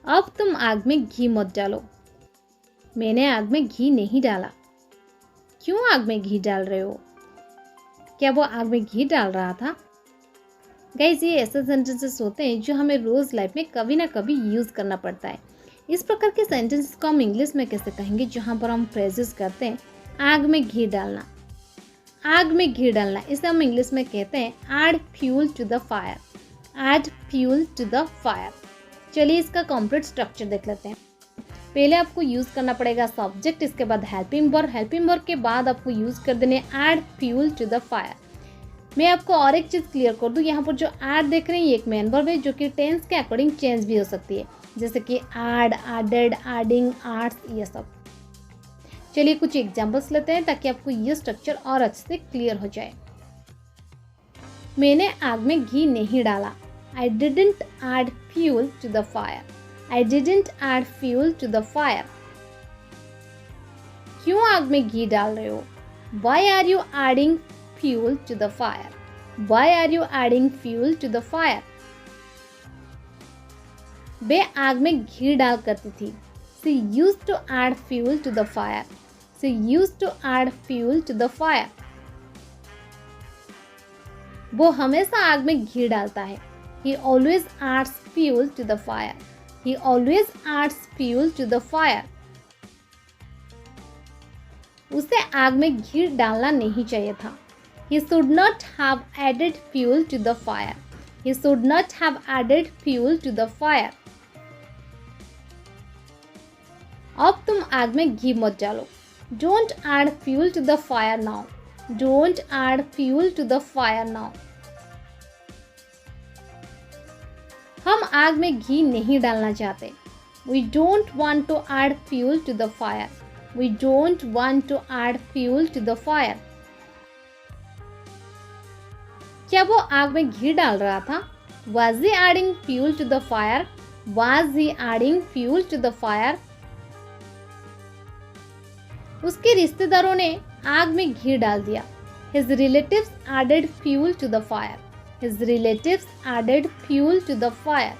अब तुम आग में घी मत डालो। मैंने आग में घी नहीं डाला। क्यों आग में घी डाल रहे हो? क्या वो आग में घी डाल रहा था? गाइस, ये ऐसे सेंटेंसेस होते हैं जो हमें रोज़ लाइफ में कभी ना कभी यूज़ करना पड़ता है। इस प्रकार के सेंटेंसेस को हम इंग्लिश में कैसे कहेंगे जहाँ पर हम फ्रेजेस करते हैं आग में घी डालना। आग में घी डालना इसे हम इंग्लिश में कहते हैं add fuel to the fire. Add fuel to the fire. चलिए इसका कंप्लीट स्ट्रक्चर देख लेते हैं। पहले आपको यूज़ करना पड़ेगा सब्जेक्ट, इसके बाद हेल्पिंग वर्ब, हेल्पिंग वर्ब के बाद आपको यूज़ कर देने add fuel to the fire. मैं आपको और एक चीज़ क्लियर कर दूँ, यहाँ पर जो ऐड देख रहे हैं ये एक मेन वर्ब है जो कि टेंस के अकॉर्डिंग चेंज भी हो सकती है, जैसे कि ऐड, एडेड, एडिंग, एड्स, ये सब। चलिए कुछ एग्जांपल्स लेते हैं ताकि आपको ये स्ट्रक्चर और अच्छे से क्लियर हो जाए। मैंने आग में घी नहीं डाला। I didn't add fuel to the fire. I didn't add fuel to the fire. क्यों आग में घी डाल रहे हो? Why are you adding fuel to the fire? Why are you adding fuel to the fire? वे आग में घी डाल करती थी। She used to add fuel to the fire. She used to add fuel to the fire. वो हमेशा आग में घी डालता है। He always adds fuel to the fire. He always adds fuel to the fire. उसे आग में घी डालना नहीं चाहिए था। He should not have added fuel to the fire. He should not have added fuel to the fire. अब तुम आग में घी मत डालो। Don't add fuel to the fire now. Don't add fuel to the fire now. हम आग में घी नहीं डालना चाहते। We don't want to add fuel to the fire. We don't want to add fuel to the fire. क्या वो आग में घी डाल रहा था? Was he adding fuel to the fire? Was he adding fuel to the fire? उसके रिश्तेदारों ने आग में घी डाल दिया। His relatives added fuel to the fire. His relatives added fuel to the fire.